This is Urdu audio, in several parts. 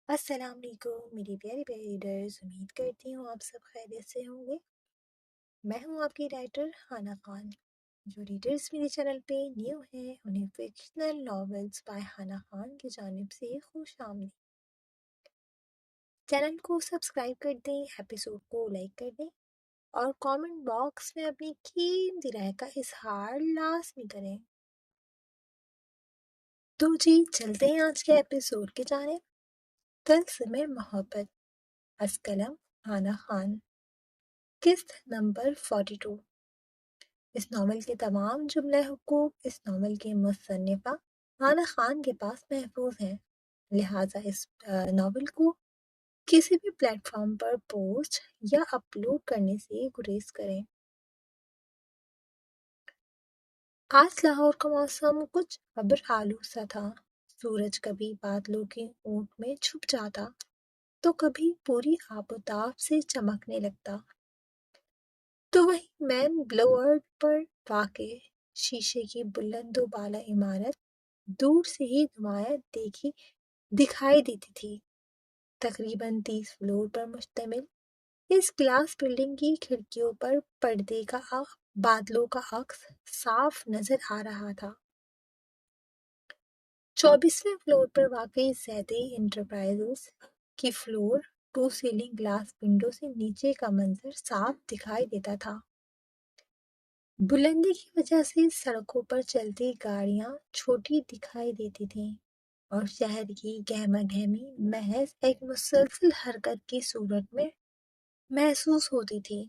السلام علیکم میری پیاری پیاری ریڈرز، امید کرتی ہوں آپ سب خیریت سے ہوں گے۔ میں ہوں آپ کی رائٹر ہانا خان۔ جو ریڈرز میرے چینل پہ نیو ہیں انہیں فکشنل ناولز بائی ہانا خان کی جانب سے خوش آمدید۔ چینل کو سبسکرائب کر دیں، ایپیسوڈ کو لائک کر دیں اور کامنٹ باکس میں اپنی قیمتی رائے کا اظہار لازمی کریں۔ تو جی چلتے ہیں آج کے ایپیسوڈ کی جانب۔ طلسم محبت، از قلم ہانا خان، قسط نمبر 42۔ اس ناول کے تمام جملہ حقوق اس ناول کے مصنفہ ہانا خان کے پاس محفوظ ہیں، لہٰذا اس ناول کو کسی بھی پلیٹ فارم پر پوسٹ یا اپلوڈ کرنے سے گریز کریں۔ آج لاہور کا موسم کچھ ابر آلود سا تھا۔ سورج کبھی بادلوں کی اونٹ میں چھپ جاتا تو کبھی پوری آب و تاب سے چمکنے لگتا۔ تو وہیں مین بلورڈ پر واقع شیشے کی بلند و بالا عمارت دور سے ہی نمایاں دکھائی دیتی تھی۔ تقریباً 30 فلور پر مشتمل اس گلاس بلڈنگ کی کھڑکیوں پر پردے کا بادلوں کا عکس صاف نظر آ رہا تھا۔ 24ویں فلور پر واقع زیدی انٹرپرائزز کی floor to ceiling glass window سے نیچے کا منظر صاف دکھائی دیتا تھا۔ بلندی کی وجہ سے سڑکوں پر چلتی گاڑیاں چھوٹی دکھائی دیتی تھیں اور شہر کی گہما گہمی محض ایک مسلسل حرکت کی صورت میں محسوس ہوتی تھی۔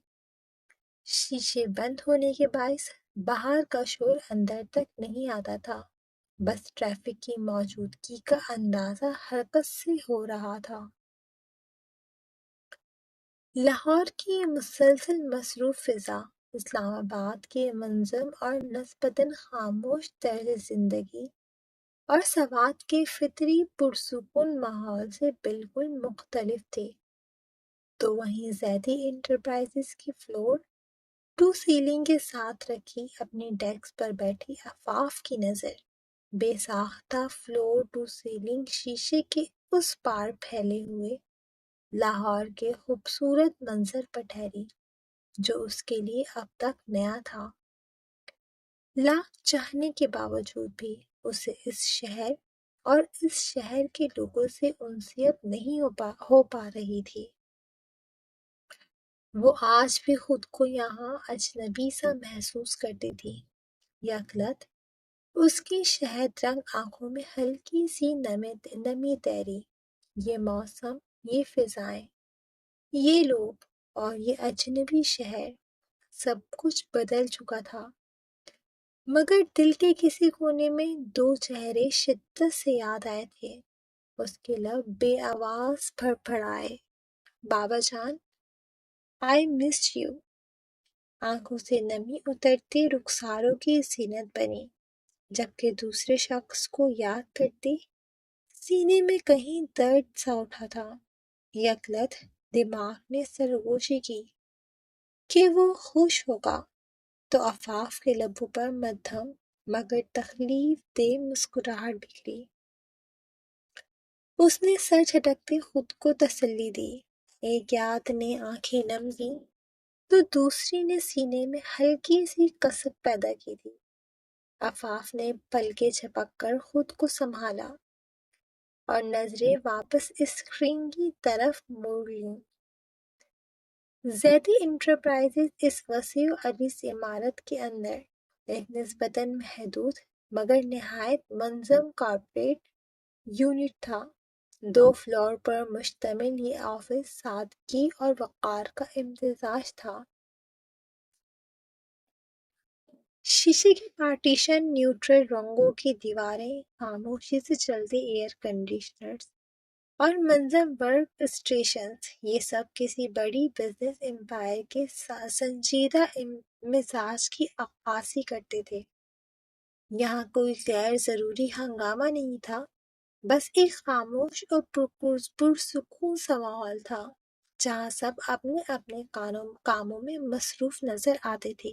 شیشے بند ہونے کے باعث باہر کا شور اندر تک نہیں آتا تھا، بس ٹریفک کی موجودگی کا اندازہ حرکت سے ہو رہا تھا۔ لاہور کی یہ مسلسل مصروف فضا اسلام آباد کے منظم اور نسبتاً خاموش طرز زندگی اور سوات کے فطری پرسکون ماحول سے بالکل مختلف تھے۔ تو وہیں زیدی انٹرپرائزز کی فلور ٹو سیلنگ کے ساتھ رکھی اپنی ڈیسک پر بیٹھی عفاف کی نظر بے ساختہ فلور ٹو سیلنگ شیشے کے اس پار پھیلے ہوئے لاہور کے خوبصورت منظر پر ٹھہری، جو اس کے لیے اب تک نیا تھا۔ لاکھ چاہنے کے باوجود بھی اسے اس شہر اور اس شہر کے لوگوں سے انسیت نہیں ہو پا رہی تھی۔ وہ آج بھی خود کو یہاں اجنبی سا محسوس کرتی تھی۔ یکلت اس کی شہد رنگ آنکھوں میں ہلکی سی نمی تیری۔ یہ موسم، یہ فضائیں، یہ لوگ اور یہ اجنبی شہر، سب کچھ بدل چکا تھا، مگر دل کے کسی کونے میں دو چہرے شدت سے یاد آئے تھے۔ اس کے لب بے آواز پھڑپھڑائے، بابا جان، آئی مسڈ یو۔ آنکھوں سے نمی اترتی رخساروں کی زینت بنی، جبکہ دوسرے شخص کو یاد کرتی سینے میں کہیں درد سا اٹھا تھا۔ یکلت دماغ نے سرگوشی کی کہ وہ خوش ہوگا، تو عفاف کے لبوں پر مدھم مگر تکلیف دہ مسکراہٹ بکھری۔ اس نے سر جھٹکتے خود کو تسلی دی۔ ایک یاد نے آنکھیں نم کی تو دوسری نے سینے میں ہلکی سی کسک پیدا کی تھی۔ عفاف نے پلکیں جھپک کر خود کو سنبھالا اور نظریں واپس اسکرین کی طرف موڑ لیں۔ زیدی انٹرپرائزز اس وسیع و عریض عمارت کے اندر ایک نسبتاً محدود مگر نہایت منظم کارپوریٹ یونٹ تھا۔ 2 فلور پر مشتمل یہ آفس سادگی اور وقار کا امتزاج تھا۔ شیشے کے پارٹیشن، نیوٹرل رنگوں کی دیواریں، خاموشی سے چلتے ایئر کنڈیشنرز اور منظم ورک اسٹیشنز، یہ سب کسی بڑی بزنس امپائر کے سنجیدہ مزاج کی عکاسی کرتے تھے۔ یہاں کوئی غیر ضروری ہنگامہ نہیں تھا، بس ایک خاموش اور پرسکون سا ماحول تھا، جہاں سب اپنے اپنے کاموں میں مصروف نظر آتے تھے۔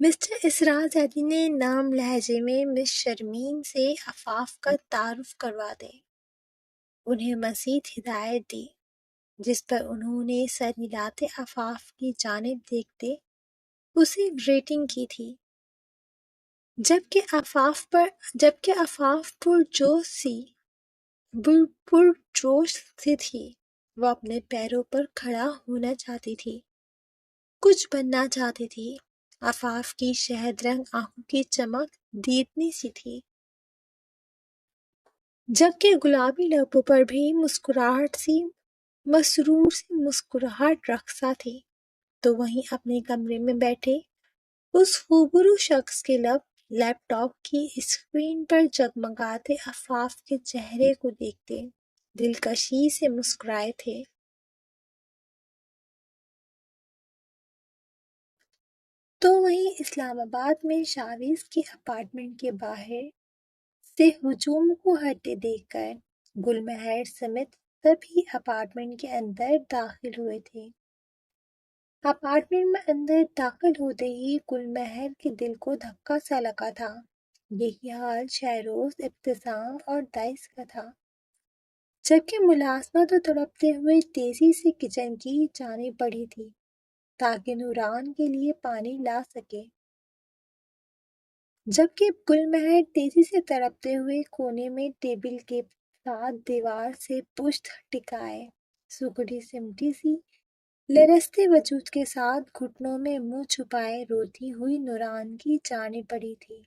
مسٹر اسرار زیدی نے نرم لہجے میں مس شرمین سے عفاف کا تعارف کروا دیں، انہیں مزید ہدایت دی، جس پر انہوں نے سر ہلاتے عفاف کی جانب دیکھتے اسے گریٹنگ کی تھی، جبکہ عفاف پرجوش سے تھی۔ وہ اپنے پیروں پر کھڑا ہونا چاہتی تھی، کچھ بننا چاہتی تھی۔ عفاف کی شہد رنگ آنکھوں کی چمک دیدنی سی تھی، جبکہ گلابی لبوں پر بھی مسرور سی مسکراہٹ رقصہ تھی۔ تو وہیں اپنے کمرے میں بیٹھے اس خوبرو شخص کے لب لیپ ٹاپ کی اسکرین پر جگمگاتے عفاف کے چہرے کو دیکھتے دلکشی سے مسکرائے تھے۔ تو وہیں اسلام آباد میں شاویز کے اپارٹمنٹ کے باہر سے ہجوم کو ہٹتے دیکھ کر گل مہر سمیت سبھی اپارٹمنٹ کے اندر داخل ہوئے تھے۔ اپارٹمنٹ میں اندر داخل ہوتے ہی گل مہر کے دل کو دھکا سا لگا تھا۔ یہی حال شہروز، ابتسام اور دائس کا تھا۔ جبکہ ملازمہ تو تڑپتے ہوئے تیزی سے کچن کی جانب بڑھی تھی تاکہ نوران کے لیے پانی لا سکے، جبکہ گل مہر تیزی سے تڑپتے ہوئے کونے میں ٹیبل کے ساتھ دیوار سے پشت ٹکائے سکڑی سمٹی سی لرزتے وجود کے ساتھ گھٹنوں میں منہ چھپائے روتی ہوئی نوران کی جانب بڑھی تھی۔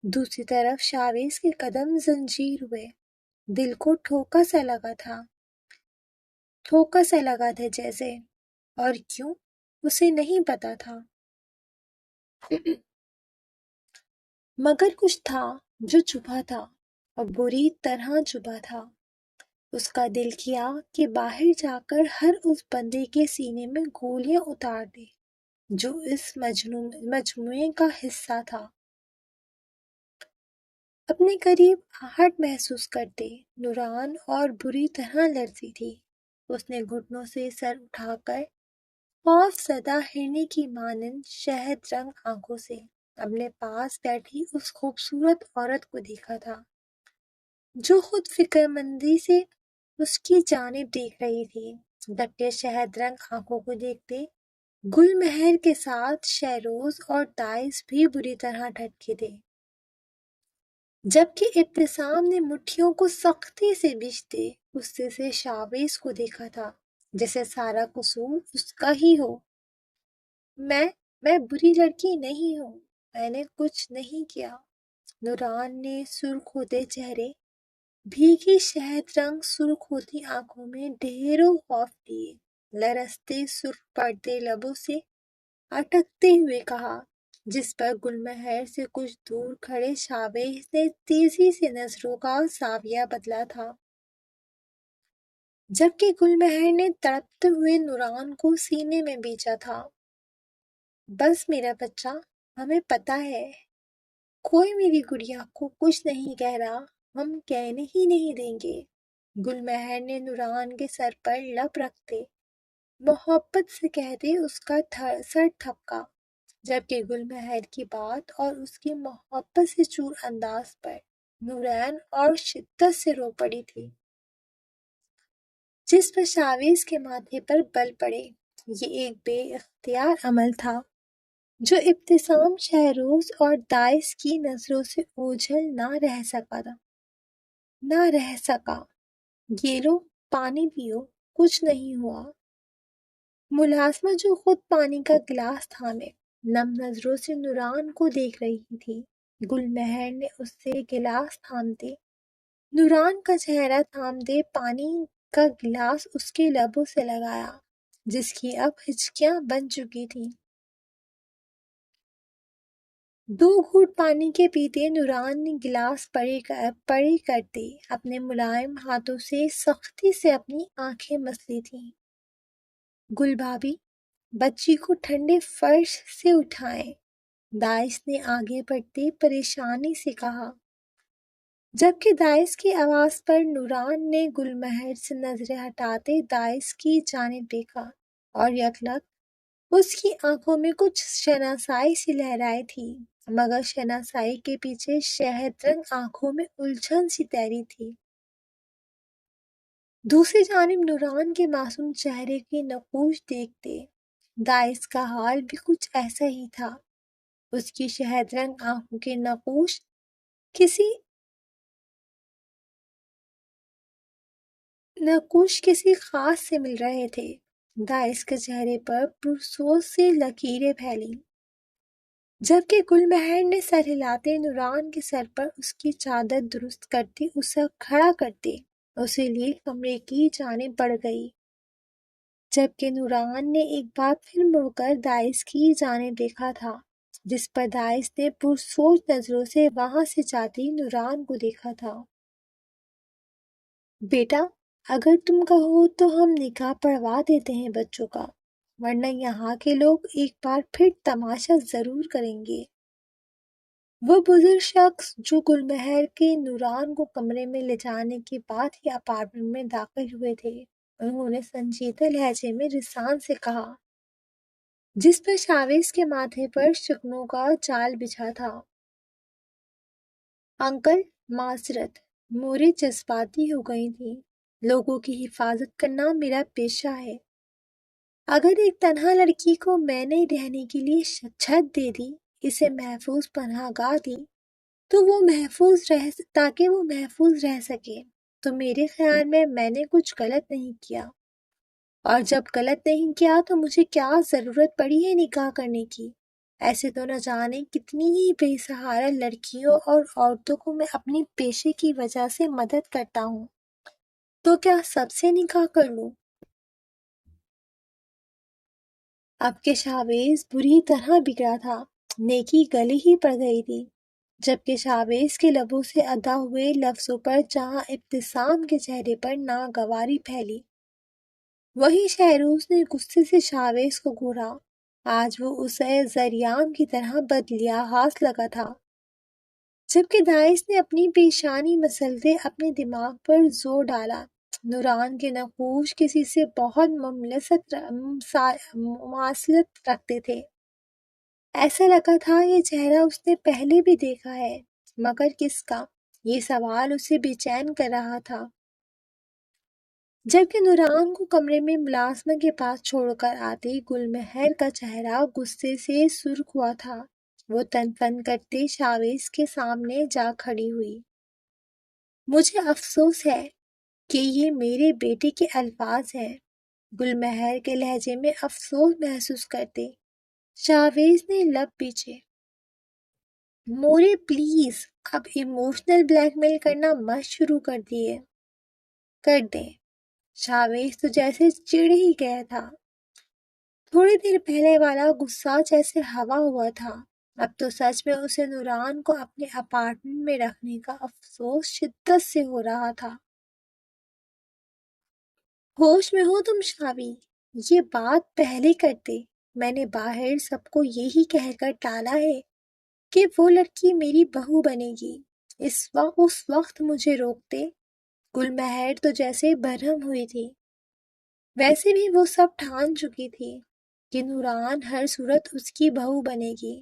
دوسری طرف شاویز کے قدم زنجیر ہوئے، دل کو ٹھوکا سا لگا تھا جیسے، اور کیوں اسے نہیں پتا تھا، مگر کچھ تھا جو چھپا تھا اور بری طرح چھپا تھا۔ اس کا دل کیا کہ باہر جا کر ہر اس بندے کے سینے میں گولیاں اتار دے جو اس مجموعے کا حصہ تھا۔ اپنے قریب آہٹ محسوس کرتے نوران اور بری طرح لرزی تھی۔ اس نے گھٹنوں سے سر اٹھا کر خوف زدہ ہرنی کی مانند شہد رنگ آنکھوں سے اپنے پاس بیٹھی اس خوبصورت عورت کو دیکھا تھا جو خود فکر مندی سے اس کی جانب دیکھ رہی تھی۔ جبکہ شہد رنگ آنکھوں کو دیکھتے گل مہر کے ساتھ شہروز اور دائس بھی بری طرح ڈھٹکے تھے، جبکہ ابتسام نے مٹھیوں کو سختی سے بھیجتے غصے سے شاویز کو دیکھا تھا جیسے سارا قصور اس کا ہی ہو۔ میں بری لڑکی نہیں ہوں، میں نے کچھ نہیں کیا۔ نوران نے سرخ ہوتے چہرے، بھیگی شہد رنگ سرخ ہوتی آنکھوں میں ڈھیروں خوف لیے لرزتے سرخ پڑتے لبوں سے اٹکتے ہوئے کہا، جس پر گل مہر سے کچھ دور کھڑے شاویز نے تیزی سے نظروں کا زاویہ بدلا تھا، جبکہ گل مہر نے تڑپتے ہوئے نوران کو سینے میں بیچا تھا۔ بس میرا بچہ، ہمیں پتہ ہے کوئی میری گڑیا کو کچھ نہیں کہہ رہا، ہم کہنے ہی نہیں دیں گے۔ گل مہر نے نوران کے سر پر لب رکھتے محبت سے کہتے اس کا سر ٹھپکا، جبکہ گل مہر کی بات اور اس کی محبت سے چور انداز پر نوران اور شدت سے رو پڑی تھی، جس پر شاویز کے ماتھے پر بل پڑے۔ یہ ایک بے اختیار عمل تھا جو ابتسام، شہروز اور دائس کی نظروں سے اوجھل نہ رہ سکا۔ یہ لو پانی پیو، کچھ نہیں ہوا۔ ملازمہ جو خود پانی کا گلاس تھامے نم نظروں سے نوران کو دیکھ رہی تھی، گل مہر نے اس سے گلاس تھامتے نوران کا چہرہ تھامتے پانی کا گلاس اس کے لبوں سے لگایا جس کی اب ہچکیاں بن چکی تھیں۔ دو گھونٹ پانی کے پیتے نوران نے گلاس پڑی کرتے اپنے ملائم ہاتھوں سے سختی سے اپنی آنکھیں مس لی تھیں۔ گل بھابی، بچی کو ٹھنڈے فرش سے اٹھائیں، دائس نے آگے بڑھتے پریشانی سے کہا، جبکہ دائس کی آواز پر نوران نے گل مہر سے نظریں ہٹاتے دائس کی جانب دیکھا اور یکلخت اس کی آنکھوں میں کچھ شناسائی سی لہرائے تھی، مگر شناسائی کے پیچھے شہد رنگ آنکھوں میں الجھن سی تیری تھی۔ دوسری جانب نوران کے معصوم چہرے کی نقوش دیکھتے دائس کا حال بھی کچھ ایسا ہی تھا۔ اس کی شہد رنگ آنکھوں کے نقوش کسی خاص سے مل رہے تھے۔ دائس کے چہرے پر پرسوز سے لکیریں پھیلی، جبکہ گل مہر نے سر ہلاتے نوران کے سر پر اس کی چادر درست کرتی اسے کھڑا کرتے اسے لیے کمرے کی جانب بڑھ گئی، جبکہ نوران نے ایک بار پھر مڑ کر دائس کی جانب دیکھا تھا، جس پر دائس نے پرسوچ نظروں سے وہاں سے جاتی نوران کو دیکھا تھا۔ بیٹا، اگر تم کہو تو ہم نکاح پڑھوا دیتے ہیں بچوں کا، ورنہ یہاں کے لوگ ایک بار پھر تماشا ضرور کریں گے۔ وہ بزرگ شخص جو گل مہر کے نوران کو کمرے میں لے جانے کے بعد ہی اپارٹمنٹ میں داخل ہوئے تھے، انہوں نے سنجیدہ لہجے میں رسان سے کہا، جس پر شاویز کے ماتھے پر شکنوں کا جال بچھا تھا، انکل، معذرت، موریں جذباتی ہو گئی تھیں۔ لوگوں کی حفاظت کرنا میرا پیشہ ہے۔ اگر ایک تنہا لڑکی کو میں نے رہنے کے لیے چھت دے دی، اسے محفوظ پناہ گاہ دی، تاکہ وہ محفوظ رہ سکے، تو میرے خیال میں نے کچھ غلط نہیں کیا، اور جب غلط نہیں کیا تو مجھے کیا ضرورت پڑی ہے نکاح کرنے کی؟ ایسے تو نہ جانے کتنی ہی بے سہارا لڑکیوں اور عورتوں کو میں اپنی پیشے کی وجہ سے مدد کرتا ہوں، تو کیا سب سے نکاح کر لوں؟ اب کے شاویز بری طرح بگڑا تھا، نیکی گلے ہی پڑ گئی تھی، جبکہ شاویز کے لبوں سے ادا ہوئے لفظوں پر جہاں ابتسام کے چہرے پر ناگواری پھیلی، وہی شہروز نے غصے سے شاویز کو گھورا۔ آج وہ اسے زریام کی طرح بدلحاظ لگا تھا، جبکہ دائس نے اپنی پیشانی مسلتے اپنے دماغ پر زور ڈالا۔ نوران کے نقوش کسی سے بہت مماثلت رکھتے تھے، ایسا لگا تھا یہ چہرہ اس نے پہلے بھی دیکھا ہے، مگر کس کا؟ یہ سوال اسے بے چین کر رہا تھا۔ جبکہ نوران کو کمرے میں ملازمہ کے پاس چھوڑ کر آتے گل مہر کا چہرہ غصے سے سرخ ہوا تھا، وہ تن فن کرتے شاویز کے سامنے جا کھڑی ہوئی۔ مجھے افسوس ہے کہ یہ میرے بیٹے کے الفاظ ہیں، گل مہر کے لہجے میں افسوس محسوس کرتے شاویز نے لب پیچھے۔ مورے پلیز اب ایموشنل بلیک میل کرنا مت شروع کر دیں۔ شاویز تو جیسے چڑ ہی گیا تھا، تھوڑی دیر پہلے والا غصہ جیسے ہوا ہوا تھا، اب تو سچ میں اسے نوران کو اپنے اپارٹمنٹ میں رکھنے کا افسوس شدت سے ہو رہا تھا۔ ہوش میں ہو تم شاوی؟ یہ بات پہلے کرتے، میں نے باہر سب کو یہی کہہ کر ٹالا ہے کہ وہ لڑکی میری بہو بنے گی، اس وقت مجھے روکتے۔ گل مہر تو جیسے برہم ہوئی تھی، ویسے بھی وہ سب ٹھان چکی تھی کہ نوران ہر صورت اس کی بہو بنے گی،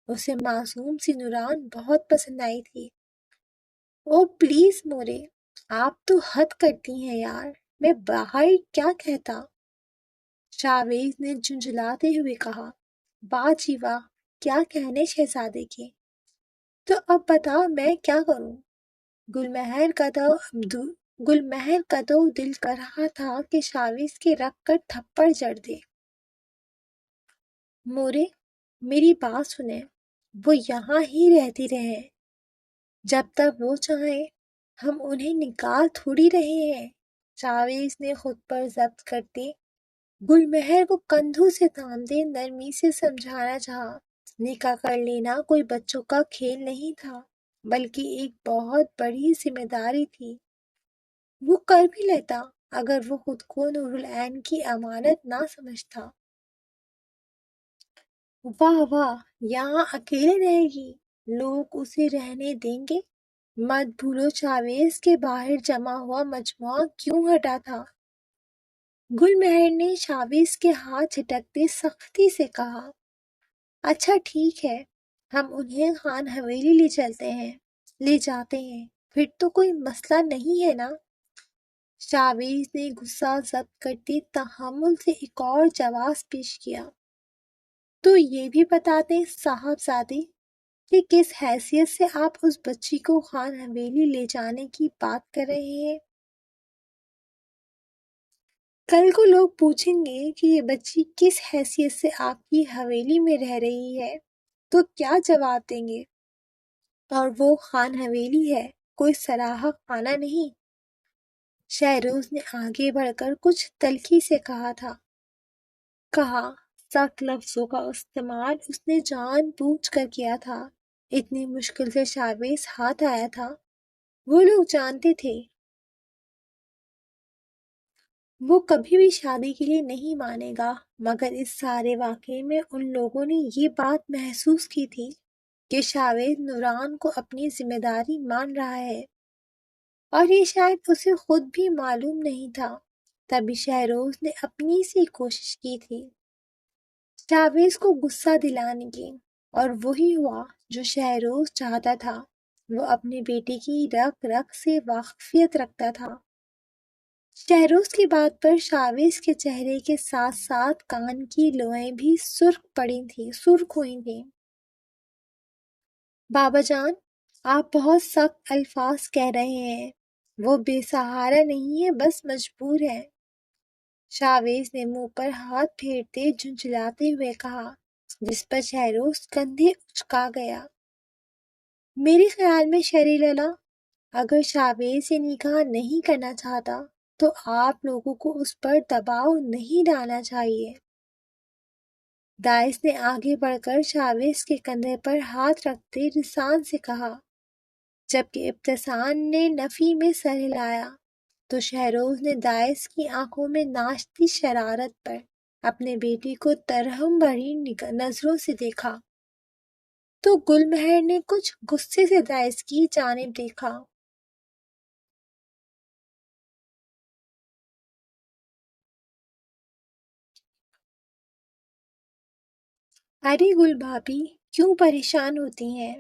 اسے معصوم سی نوران بہت پسند آئی تھی۔ او پلیز مورے، آپ تو حد کرتی ہیں یار، میں باہر کیا کہتا؟ شاویز نے جھنجھلاتے ہوئے کہا، واہ جی واہ، کیا کہنے شہزادے کے، تو اب بتا میں کیا کروں؟ گل مہر کا تو دل کر رہا تھا کہ شاویز کے رکھ کر تھپڑ جڑ دے۔ مورے، میری بات سنیں، وہ یہاں ہی رہتی رہیں جب تک وہ چاہیں، ہم انہیں نکال تھوڑی رہے ہیں۔ شاویز نے خود پر ضبط کرتے گل مہر کو کندھوں سے تھامتے نرمی سے سمجھانا چاہا، نکاح کر لینا کوئی بچوں کا کھیل نہیں تھا، بلکہ ایک بہت بڑی ذمہ داری تھی۔ وہ کر بھی لیتا اگر وہ خود کو نور العین کی امانت نہ سمجھتا۔ واہ واہ، یہاں اکیلے رہے گی، لوگ اسے رہنے دیں گے؟ مت بھولو شاویز کے باہر جمع ہوا مجموعہ کیوں ہٹا تھا۔ گل مہر نے شاویز کے ہاتھ جھٹکتے سختی سے کہا، اچھا ٹھیک ہے، ہم انہیں خان حویلی لے جاتے ہیں، پھر تو کوئی مسئلہ نہیں ہے نا؟ شاویز نے غصہ ضبط کرتے تحمل سے ایک اور جواز پیش کیا، تو یہ بھی بتا دیں صاحبزادے کہ کس حیثیت سے آپ اس بچی کو خان حویلی لے جانے کی بات کر رہے ہیں؟ کل کو لوگ پوچھیں گے کہ یہ بچی کس حیثیت سے آپ کی حویلی میں رہ رہی ہے، تو کیا جواب دیں گے؟ اور وہ خان حویلی ہے، کوئی سراہا خانہ نہیں۔ شہروز نے آگے بڑھ کر کچھ تلخی سے کہا، سخت لفظوں کا استعمال اس نے جان بوجھ کر کیا تھا۔ اتنی مشکل سے شاویز ہاتھ آیا تھا۔ وہ لوگ جانتے تھے وہ کبھی بھی شادی کے لیے نہیں مانے گا، مگر اس سارے واقعے میں ان لوگوں نے یہ بات محسوس کی تھی کہ شاویز نوران کو اپنی ذمہ داری مان رہا ہے، اور یہ شاید اسے خود بھی معلوم نہیں تھا۔ تبھی شہروز نے اپنی سی کوشش کی تھی شاویز کو غصہ دلانے کی، اور وہی ہوا جو شہروز چاہتا تھا۔ وہ اپنے بیٹے کی رگ رگ سے واقفیت رکھتا تھا۔ شہروز کی بات پر شاویز کے چہرے کے ساتھ ساتھ کان کی لوئیں بھی سرخ ہوئی تھیں۔ بابا جان، آپ بہت سخت الفاظ کہہ رہے ہیں، وہ بے سہارا نہیں ہے، بس مجبور ہے۔ شاویز نے منہ پر ہاتھ پھیرتے جھنجھلاتے ہوئے کہا، جس پر شہروز کندھے اچکا گیا۔ میرے خیال میں شرع لالا، اگر شاویز یہ نکاح نہیں کرنا چاہتا تو آپ لوگوں کو اس پر دباؤ نہیں ڈالنا چاہیے۔ دائس نے آگے بڑھ کر شاویز کے کندھے پر ہاتھ رکھتے رسان سے کہا، جبکہ ابتسام نے نفی میں سر ہلایا تو شہروز نے دائس کی آنکھوں میں ناشتی شرارت پر اپنے بیٹی کو ترہم بھری نظروں سے دیکھا، تو گل مہر نے کچھ غصے سے دائس کی جانب دیکھا۔ ارے گل بھابی، کیوں پریشان ہوتی ہیں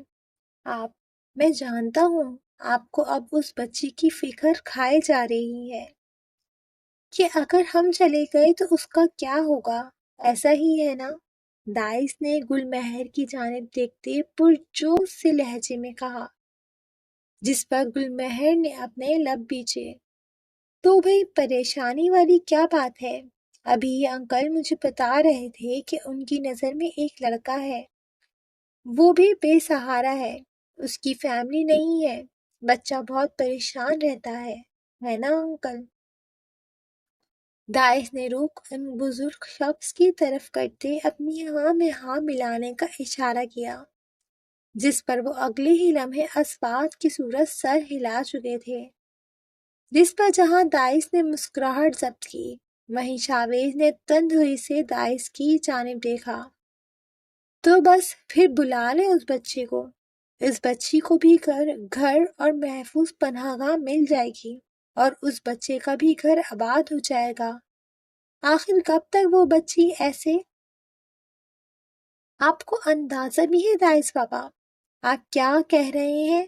آپ؟ میں جانتا ہوں آپ کو اب اس بچی کی فکر کھائے جا رہی ہے کہ اگر ہم چلے گئے تو اس کا کیا ہوگا، ایسا ہی ہے نا؟ دائس نے گل مہر کی جانب دیکھتے پرجوش سے لہجے میں کہا، جس پر گل مہر نے اپنے لب بیچے۔ تو بھئی پریشانی والی کیا بات ہے؟ ابھی یہ انکل مجھے بتا رہے تھے کہ ان کی نظر میں ایک لڑکا ہے، وہ بھی بے سہارا ہے، اس کی فیملی نہیں ہے، بچہ بہت پریشان رہتا ہے نا انکل؟ دائس نے رخ ان بزرگ شخص کی طرف کرتے اپنی ہاں میں ہاں ملانے کا اشارہ کیا، جس پر وہ اگلے ہی لمحے اسبات کی صورت سر ہلا چکے تھے۔ جس پر جہاں دائس نے مسکراہٹ ضبط کی، وہیں شاویز نے تند ہوئی سے دائس کی جانب دیکھا۔ تو بس پھر بلا لیں اس بچے کو، اس بچی کو بھی گھر اور محفوظ پناہ گاہ مل جائے گی، اور اس بچے کا بھی گھر آباد ہو جائے گا۔ آخر کب تک وہ بچی ایسے؟ آپ کو اندازہ بھی ہے دائس بابا آپ کیا کہہ رہے ہیں؟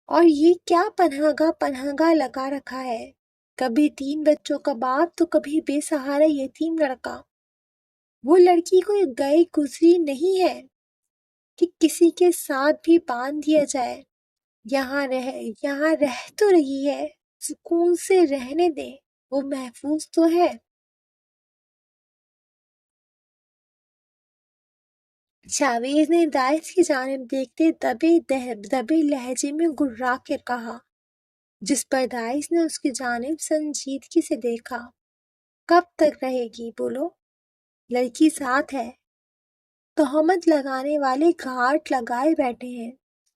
اور یہ کیا پناہ گاہ لگا رکھا ہے، کبھی 3 بچوں کا باپ تو کبھی بے سہارا یتیم لڑکا۔ وہ لڑکی کوئی گئی گزری نہیں ہے کہ کسی کے ساتھ بھی باندھ دیا جائے۔ یہاں رہ تو رہی ہے، سکون سے رہنے دیں، وہ محفوظ تو ہے۔ شاویز نے دائس کی جانب دیکھتے دبے لہجے میں گررا کر کہا، جس پر دائس نے اس کی جانب سنجیدگی سے دیکھا۔ کب تک رہے گی بولو؟ لڑکی ساتھ ہے، تہمت لگانے والے گھاٹ لگائے بیٹھے ہیں،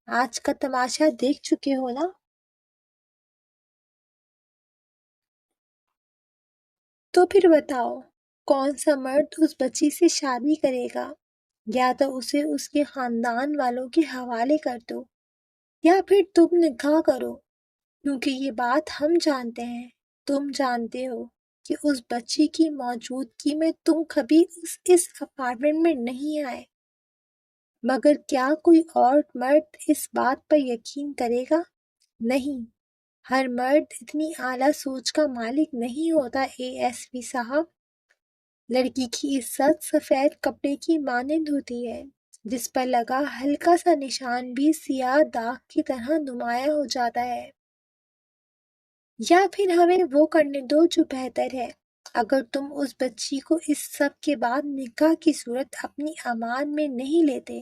آج کا تماشا دیکھ چکے ہو نا؟ تو پھر بتاؤ کون سا مرد اس بچی سے شادی کرے گا؟ یا تو اسے اس کے خاندان والوں کے حوالے کر دو، یا پھر تم نکاح کرو، کیونکہ یہ بات ہم جانتے ہیں، تم جانتے ہو کہ اس بچی کی موجودگی میں تم کبھی اس اپارٹمنٹ میں نہیں آئے، مگر کیا کوئی اور مرد اس بات پر یقین کرے گا؟ نہیں، ہر مرد اتنی اعلیٰ سوچ کا مالک نہیں ہوتا اے ایس پی صاحب۔ لڑکی کی عزت سفید کپڑے کی مانند ہوتی ہے، جس پر لگا ہلکا سا نشان بھی سیاہ داغ کی طرح نمایاں ہو جاتا ہے۔ یا پھر ہمیں وہ کرنے دو جو بہتر ہے۔ اگر تم اس بچی کو اس سب کے بعد نکاح کی صورت اپنی امان میں نہیں لیتے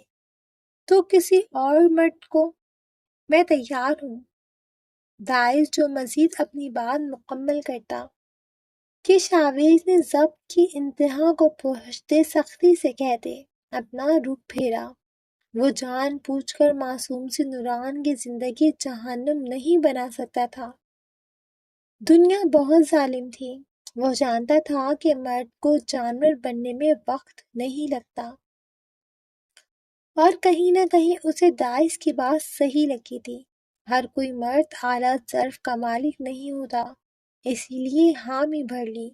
تو کسی اور مرد کو، میں تیار ہوں۔ داعش جو مزید اپنی بات مکمل کرتا کہ شاویز نے ضبط کی انتہا کو پہنچتے سختی سے کہتے اپنا رخ پھیرا۔ وہ جان بوجھ کر معصوم سے نوران کی زندگی جہنم نہیں بنا سکتا تھا۔ دنیا بہت ظالم تھی۔ وہ جانتا تھا کہ مرد کو جانور بننے میں وقت نہیں لگتا، اور کہیں نہ کہیں اسے داعش کی بات صحیح لگی تھی۔ ہر کوئی مرد اعلیٰ ظرف کا مالک نہیں ہوتا، اسی لیے حامی بھر لی۔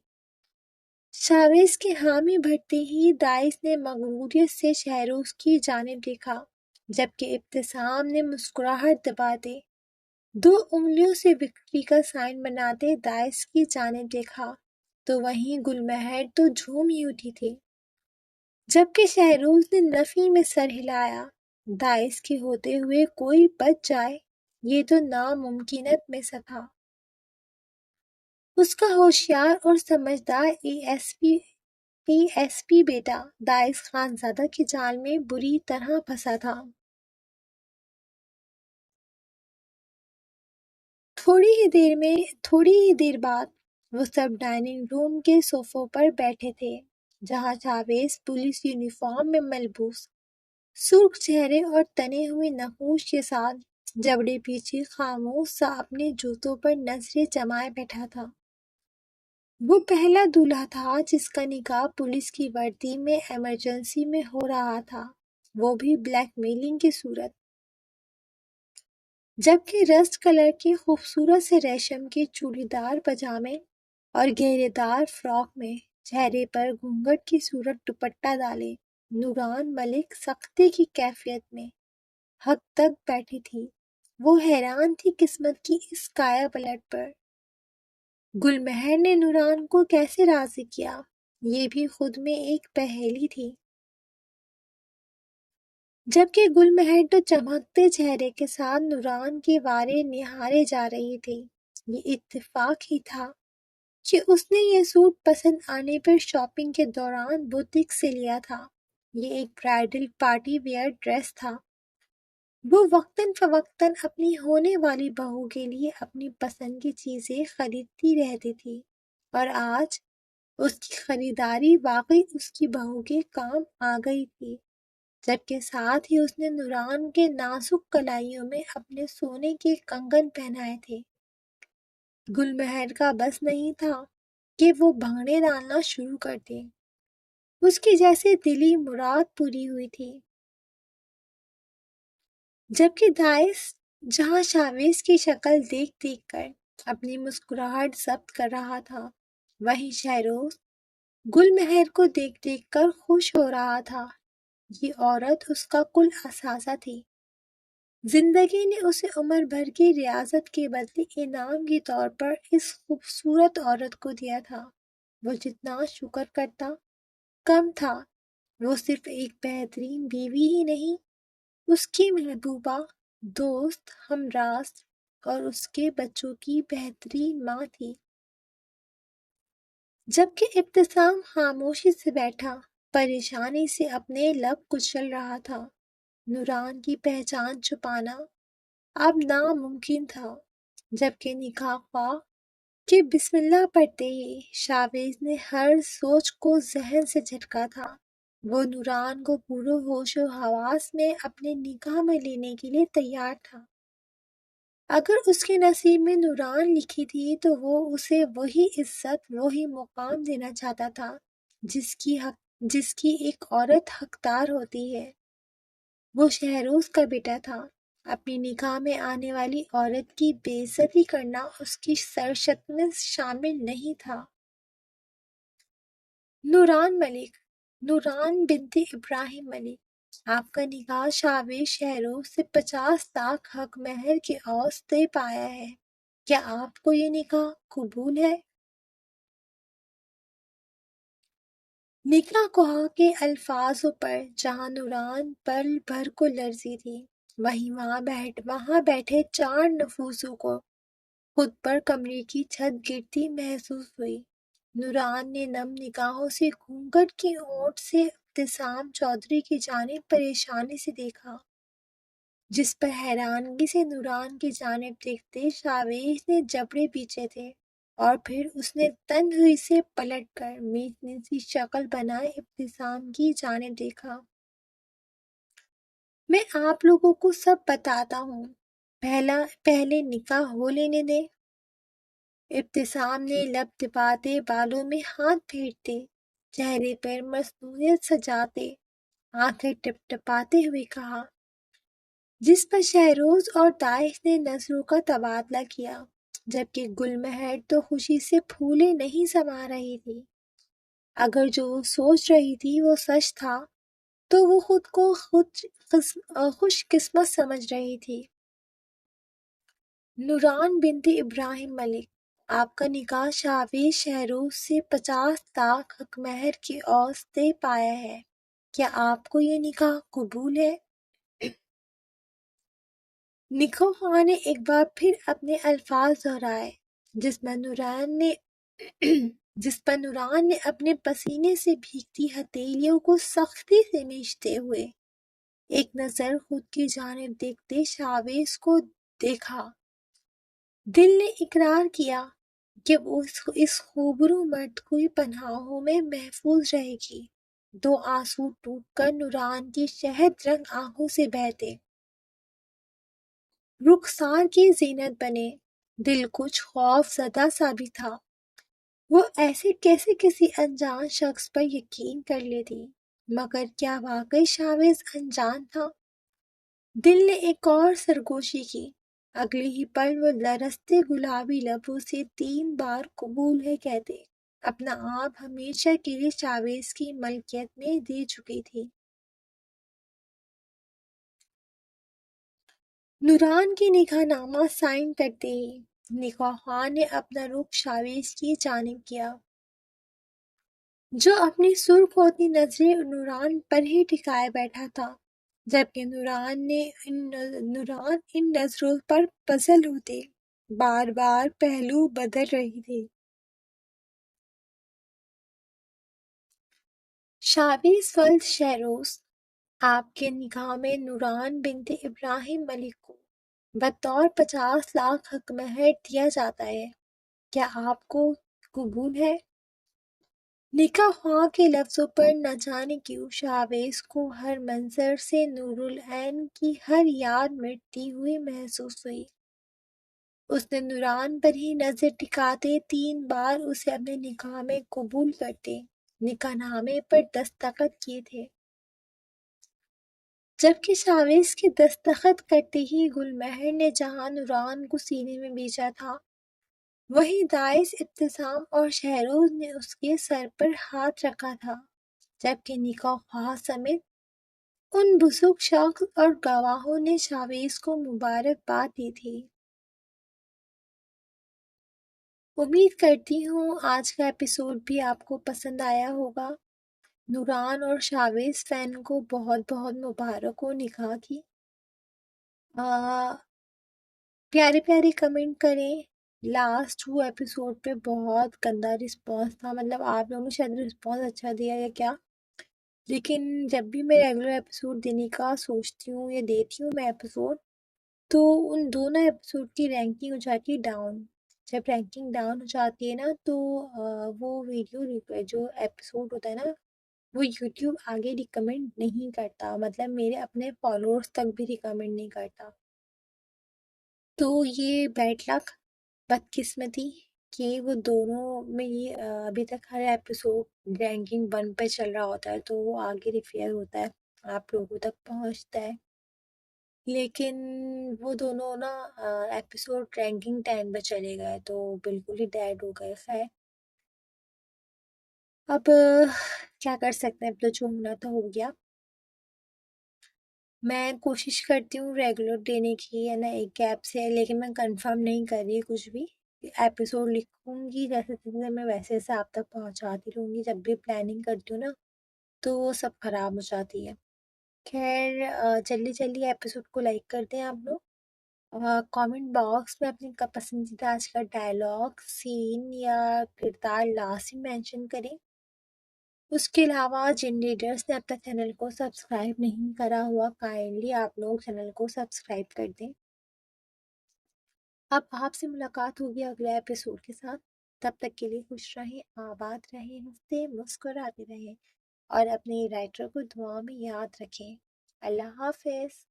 شاویز کے حامی بھرتے ہی داعش نے مغروریت سے شہروز کی جانب دیکھا، جبکہ ابتسام نے مسکراہٹ دباتے 2 انگلیوں سے وکٹری کا سائن بناتے داعش کی جانب دیکھا، تو وہیں گل مہر تو جھوم ہی اٹھی تھی، جبکہ شہروز نے نفی میں سر ہلایا۔ داعش کے ہوتے ہوئے کوئی بچ جائے، یہ تو ناممکنت میں سے تھا۔ اس کا ہوشیار اور سمجھدار اے ایس پی بیٹا داعش خان زادہ کے جال میں بری طرح پھنسا تھا۔ تھوڑی ہی دیر بعد وہ سب ڈائننگ روم کے صوفوں پر بیٹھے تھے، جہاں شاویز پولیس یونیفارم میں ملبوس، سرخ چہرے اور تنے ہوئے نقوش کے ساتھ جبڑے پیچھے خاموش سا اپنے جوتوں پر نظریں جمائے بیٹھا تھا۔ وہ پہلا دولہا تھا جس کا نکاح پولیس کی وردی میں ایمرجنسی میں ہو رہا تھا، وہ بھی بلیک میلنگ کی صورت۔ جبکہ رسٹ کلر کے خوبصورت سے ریشم کے چوڑی دار پاجامے اور گہرے دار فراک میں چہرے پر گھونگھٹ کی صورت دوپٹہ ڈالے نوران ملک سختی کی کیفیت میں حق تک بیٹھی تھی۔ وہ حیران تھی قسمت کی اس کایا پلٹ پر۔ گل مہر نے نوران کو کیسے راضی کیا، یہ بھی خود میں ایک پہیلی تھی۔ جبکہ گل مہر تو چمکتے چہرے کے ساتھ نوران کے وارے نہارے جا رہی تھی۔ یہ اتفاق ہی تھا کہ اس نے یہ سوٹ پسند آنے پر شاپنگ کے دوران بوتیک سے لیا تھا۔ یہ ایک برائڈل پارٹی ویئر ڈریس تھا۔ وہ وقتاً فوقتاً اپنی ہونے والی بہو کے لیے اپنی پسند کی چیزیں خریدتی رہتی تھی، اور آج اس کی خریداری واقعی اس کی بہو کے کام آ گئی تھی۔ جبکہ ساتھ ہی اس نے نوران کے نازک کلائیوں میں اپنے سونے کے کنگن پہنائے تھے۔ گل مہر کا بس نہیں تھا کہ وہ بھنگڑے ڈالنا شروع کر دے۔ اس کی جیسے دلی مراد پوری ہوئی تھی۔ جبکہ داعش جہاں شاویز کی شکل دیکھ دیکھ کر اپنی مسکراہٹ ضبط کر رہا تھا، وہیں شہروز گل مہر کو دیکھ دیکھ کر خوش ہو رہا تھا۔ یہ عورت اس کا کل اثاثہ تھی۔ زندگی نے اسے عمر بھر کی ریاضت کے بدلے انعام کے طور پر اس خوبصورت عورت کو دیا تھا۔ وہ جتنا شکر کرتا کم تھا۔ وہ صرف ایک بہترین بیوی ہی نہیں، اس کی محبوبہ، دوست، ہمراز اور اس کے بچوں کی بہترین ماں تھی۔ جبکہ ابتسام خاموشی سے بیٹھا پریشانی سے اپنے لب کچل رہا تھا۔ نوران کی پہچان چھپانا اب ناممکن تھا۔ جبکہ نکاح خواہ کہ بسم اللہ پڑھتے ہی شاویز نے ہر سوچ کو ذہن سے جھٹکا تھا۔ وہ نوران کو پورے ہوش و حواس میں اپنے نکاح میں لینے کے لیے تیار تھا۔ اگر اس کے نصیب میں نوران لکھی تھی تو وہ اسے وہی عزت، وہی مقام دینا چاہتا تھا جس کی ایک عورت حقدار ہوتی ہے۔ وہ شہروز کا بیٹا تھا۔ اپنی نکاح میں آنے والی عورت کی بے عزتی کرنا اس کی سرشت میں شامل نہیں تھا۔ نوران بنت ابراہیم ملک، آپ کا نکاح شاویز شہروز سے 50 لاکھ حق مہر کے عوض طے پایا ہے، کیا آپ کو یہ نکاح قبول ہے؟ نکاح گواہ کے الفاظوں پر جہاں نوران پل بھر کو لرزی تھی، وہیں وہاں بیٹھے 4 نفوسوں کو خود پر کمرے کی چھت گرتی محسوس ہوئی۔ نوران نے نم نگاہوں سے گھونگھٹ کی اونٹ سے ابتسام چودھری کی جانب پریشانی سے دیکھا، جس پر حیرانگی سے نوران کی جانب دیکھتے شاویز نے جبڑے پیچھے تھے، اور پھر اس نے تنہائی سے پلٹ کر میچنے سی شکل بنائے ابتسام کی جانب دیکھا۔ میں آپ لوگوں کو سب بتاتا ہوں، پہلے نکاح ہو لینے دیں۔ ابتسام نے لب دباتے، بالوں میں ہاتھ پھیرتے، چہرے پر مصنوعیت سجاتے، آنکھیں ٹپٹپاتے ہوئے کہا، جس پر شہروز اور داعش نے نظروں کا تبادلہ کیا، جبکہ گل مہر تو خوشی سے پھولے نہیں سما رہی تھی۔ اگر جو وہ سوچ رہی تھی وہ سچ تھا تو وہ خود کو خوش قسمت سمجھ رہی تھی۔ نوران بنت ابراہیم ملک، آپ کا نکاح شاویز شہروز سے 50 لاکھ حق مہر کے عوض طے پایا ہے، کیا آپ کو یہ نکاح قبول ہے؟ نکاح خواہ نے ایک بار پھر اپنے الفاظ دہرائے، جس پر نوران نے اپنے پسینے سے بھیگتی ہتھیلیوں کو سختی سے مینچتے ہوئے ایک نظر خود کی جانب دیکھتے شاویز کو دیکھا۔ دل نے اقرار کیا کہ وہ اس خوبرو مرد کی پناہوں میں محفوظ رہے گی۔ 2 آنسو ٹوٹ کر نوران کی شہد رنگ آنکھوں سے بہتے، رخسار کی زینت بنے۔ دل کچھ خوف زدہ سا بھی تھا، وہ ایسے کیسے کسی انجان شخص پر یقین کر لیتی؟ مگر کیا واقعی شاویز انجان تھا؟ دل نے ایک اور سرگوشی کی، اگلے ہی پل وہ لرزتے گلابی لبوں سے 3 بار قبول ہے کہتے اپنا آپ ہمیشہ کے لیے شاویز کی ملکیت میں دے چکی تھی۔ نوران کی نکاح نامہ سائن کرتے ہی نکاح خواہ نے اپنا رخ شاویز کی جانب کیا، جو اپنی سرخ ہوتی نظریں نوران پر ہی ٹکائے بیٹھا تھا، جبکہ نوران ان نظروں پر پزل ہوتے بار بار پہلو بدل رہی تھی۔ شاویز ولد شہروز، آپ کے نکاح میں نوران بنت ابراہیم ملک کو بطور 50 لاکھ حق مہر دیا جاتا ہے، کیا آپ کو قبول ہے؟ نکاح خواہ کے لفظوں پر نہ جانے کیوں شاویز کو ہر منظر سے نور العین کی ہر یاد مٹتی ہوئی محسوس ہوئی۔ اس نے نوران پر ہی نظر ٹکاتے 3 بار اسے اپنے نکاح میں قبول کرتے نکاح نامے پر دستخط کیے تھے، جبکہ شاویز کے دستخط کرتے ہی گل مہر نے جہاں نوران کو سینے میں بیچا تھا، وہیں داعش ابتسام اور شہروز نے اس کے سر پر ہاتھ رکھا تھا، جبکہ نکاح خواہ سمیت ان بزرگ شخص اور گواہوں نے شاویز کو مبارکباد دی تھی۔ امید کرتی ہوں آج کا ایپیسوڈ بھی آپ کو پسند آیا ہوگا۔ نوران اور شاویز فین کو بہت بہت مبارک ہو نکاح کی۔ پیارے پیارے کمنٹ کریں۔ لاسٹ 2 ایپیسوڈ پہ بہت گندا رسپانس تھا، مطلب آپ لوگوں نے شاید رسپانس اچھا دیا یا کیا، لیکن جب بھی میں ریگولر ایپیسوڈ دینے کا سوچتی ہوں یا دیتی ہوں میں ایپیسوڈ، تو ان دونوں ایپیسوڈ کی رینکنگ ہو جاتی ہے ڈاؤن۔ جب رینکنگ ڈاؤن ہو جاتی ہے نا تو وہ ویڈیو جو ایپیسوڈ ہوتا ہے نا وہ یوٹیوب آگے ریکمینڈ نہیں کرتا، مطلب میرے اپنے فالوورس تک بھی ریکمینڈ نہیں کرتا۔ تو یہ بیڈ لک، بدقسمتی کہ وہ دونوں میں یہ ابھی تک ہر ایپیسوڈ رینکنگ 1 پہ چل رہا ہوتا ہے تو وہ آگے ریفیئر ہوتا ہے، آپ لوگوں تک پہنچتا ہے، لیکن وہ دونوں نا ایپیسوڈ رینکنگ 10 پہ چلے گئے تو بالکل ہی ڈیڈ ہو گئے۔ خیر اب کیا کر سکتے ہیں، اب تو جو ہونا تھا ہو گیا۔ میں کوشش کرتی ہوں ریگولر دینے کی ہے نا ایک گیپ سے، لیکن میں کنفرم نہیں کر رہی کچھ بھی۔ ایپیسوڈ لکھوں گی جیسے جیسے میں ویسے ویسے آپ تک پہنچاتی رہوں گی، جب بھی پلاننگ کرتی ہوں نا تو وہ سب خراب ہو جاتی ہے۔ خیر جلدی جلدی ایپیسوڈ کو لائک کر دیں آپ لوگ، کامنٹ باکس میں اپنی پسندیدہ آج کا ڈائلاگ، سین یا کردار لازم مینشن کریں۔ اس کے علاوہ جن لیڈرز نے اب تک چینل کو سبسکرائب نہیں کرا ہوا، کائنڈلی آپ لوگ چینل کو سبسکرائب کر دیں۔ اب آپ سے ملاقات ہوگی اگلے ایپیسوڈ کے ساتھ، تب تک کے لیے خوش رہیں، آباد رہیں، ہنستے مسکراتے رہیں اور اپنے رائٹر کو دعا میں یاد رکھیں۔ اللہ حافظ۔